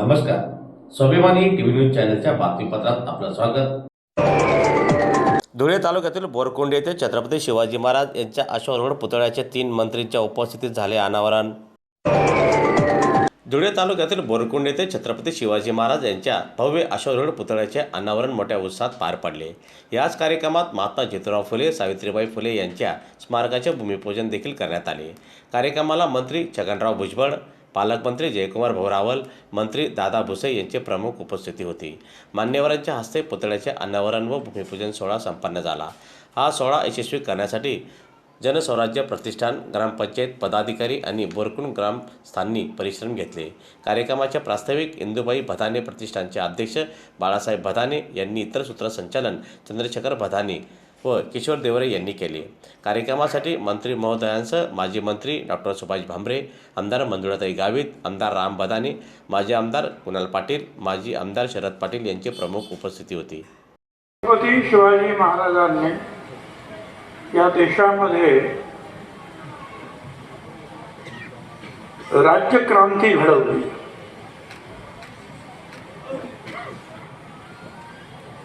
नमस्कार. स्वाभिमानी TV news चॅनलच्या बातमीपत्रात आपलं स्वागत. धुळे तालुक्यातील बोरकोंडी येथे छत्रपती शिवाजी महाराज यांच्या अश्वारूढ पुतळ्याचे 3 मंत्रींच्या उपस्थितीत झाले अनावरण. धुळे तालुक्यातील बोरकोंडी येथे छत्रपती शिवाजी महाराज यांच्या भव्य अश्वारूढ पुतळ्याचे अनावरण मोठ्या उत्साहात पार पडले. याच कार्यक्रमात महात्मा ज्योतिराव फुले, सावित्रीबाई फुले यांच्या स्मारकाचे भूमिपूजन देखील करण्यात आले. कार्यक्रमाला मंत्री छगनराव भुजबळ, पालकमंत्री जयकुमार भाऊरावल, मंत्री दादा भुसे यांची प्रमुख उपस्थिती होती. मान्यवरांच्या हस्ते पुतळ्याचे अनावरण व भूमिपूजन सोहळा संपन्न झाला. हा सोहळा यशस्वी करण्यासाठी जनस्वराज्य प्रतिष्ठान, ग्रामपंचायत पदाधिकारी आणि बोरकुंड ग्रामस्थांनी परिश्रम घेतले. कार्यक्रमाचे प्रास्ताविक इंदुबाई भदाने प्रतिष्ठानचे अध्यक्ष बाळासाहेब भदाने यांनी, इतर सूत्रसंचालन चंद्रशेखर भदाने व किशोर देवरे यांनी केले. कार्यक्रमासाठी मंत्री महोदयांसह माजी मंत्री डॉक्टर सुभाष भामरे, आमदार मंजुळाताई गावित, आमदार राम भदाने, माजी आमदार कुणाल पाटील, माजी आमदार शरद पाटील यांची प्रमुख उपस्थिती होती. छत्रपती शिवाजी महाराजांनी या देशामध्ये राज्यक्रांती घडवली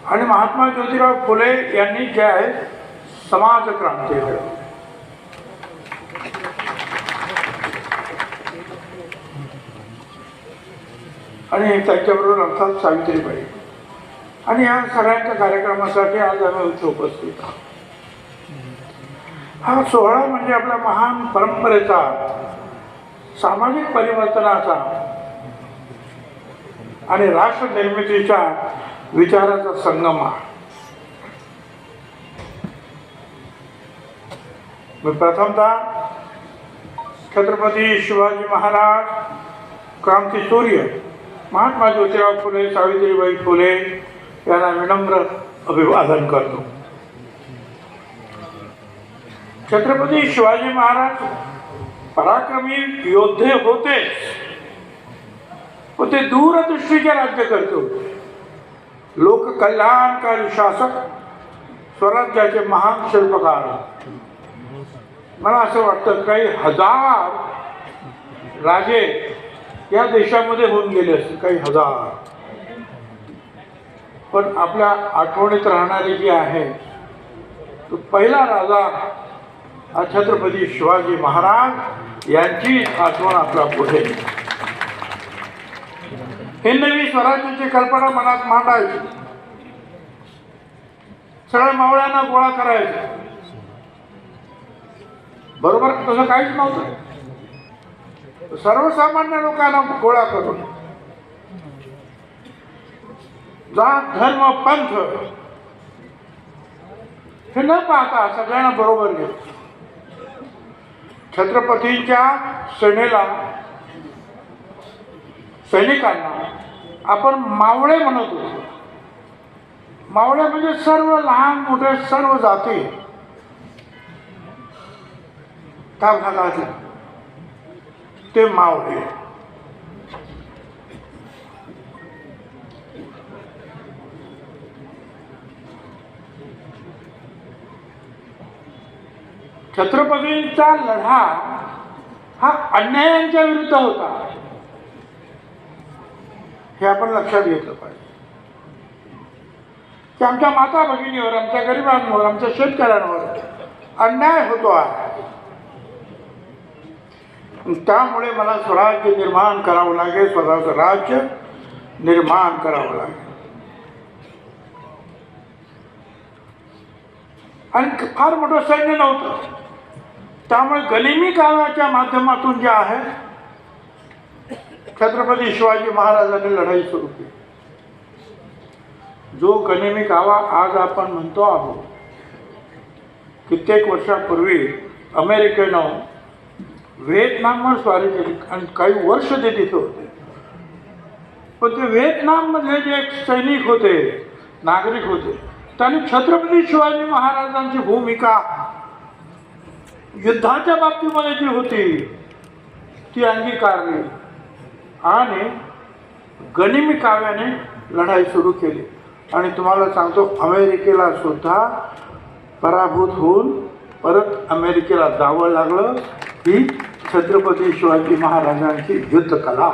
आणि महात्मा ज्योतिराव फुले यांनी जे आहे समाज क्रांती घडवली. आणि त्याच्याबरोबर अर्थात सावित्रीबाई. आणि या सगळ्यांच्या कार्यक्रमासाठी आज आम्ही इथे उपस्थित आहोत. हा सोहळा म्हणजे आपल्या महान परंपरेचा, सामाजिक परिवर्तनाचा आणि राष्ट्र निर्मितीच्या विचाराचा संगम आहे. प्रथमतः छत्रपती शिवाजी महाराज, क्रांतीसूर्य महात्मा ज्योतिराव फुले, सावित्रीबाई फुले यांना विनम्र अभिवादन करतो. छत्रपती शिवाजी महाराज पराक्रमी योद्धे होते व ते दूरदृष्टीचे राज्य करते होते. लोककल्याणकारी शासक, स्वराज्याचे महान शिल्पकार. मला असं वाटतं काही हजार राजे या देशामध्ये होऊन गेले असते, काही हजार. पण आपल्या आठवणीत राहणारी जी आहे तो पहिला राजा हा छत्रपती शिवाजी महाराज यांची आठवण आपल्या पुढे. हिंदवी स्वराज्याची कल्पना मनात मांडायची, सगळ्या मावळ्यांना गोळा करायचा. बरोबर तसं काहीच नव्हतं. सर्वसामान्य लोकांना गोळा करून जात, धर्म, पंथ हे न पाहता सगळ्यांना बरोबर घेत. छत्रपतींच्या सेनेला, सैनिकांना आपण मावळे म्हणत होतो. मावळे म्हणजे सर्व लहान मोठे सर्व जाती त्या भागातले ते मावळे. छत्रपतींचा लढा हा अन्यायांच्या विरुद्ध होता, हे आपण लक्षात घेतलं पाहिजे. की आमच्या माता भगिनीवर, आमच्या गरिबांवर, आमच्या शेतकऱ्यांवर अन्याय होतो आहे. त्यामुळे मला स्वराज्य निर्माण करावं लागेल, स्वतःचं राज्य निर्माण करावं लागेल. आणि फार मोठं सैन्य नव्हतं, त्यामुळे गनिमी काव्याच्या माध्यमातून जे आहे छत्रपती शिवाजी महाराजांनी लढाई सुरू केली. जो गनिमी कावा आज आपण म्हणतो आहोत, कित्येक वर्षापूर्वी अमेरिकेनं व्हिएतनामवर स्वारी केली आणि काही वर्ष ते तिथे होते. पण ते व्हिएतनाममधले जे सैनिक होते, नागरिक होते, त्यांनी छत्रपती शिवाजी महाराजांची भूमिका युद्धाच्या बाबतीमध्ये जी होती ती अंगीकारली आणि गनिमी काव्याने लढाई सुरू केली. आणि तुम्हाला सांगतो, अमेरिकेला सुद्धा पराभूत होऊन परत अमेरिकेला जावं लागलं. ही छत्रपती शिवाजी महाराजांची युद्धकला.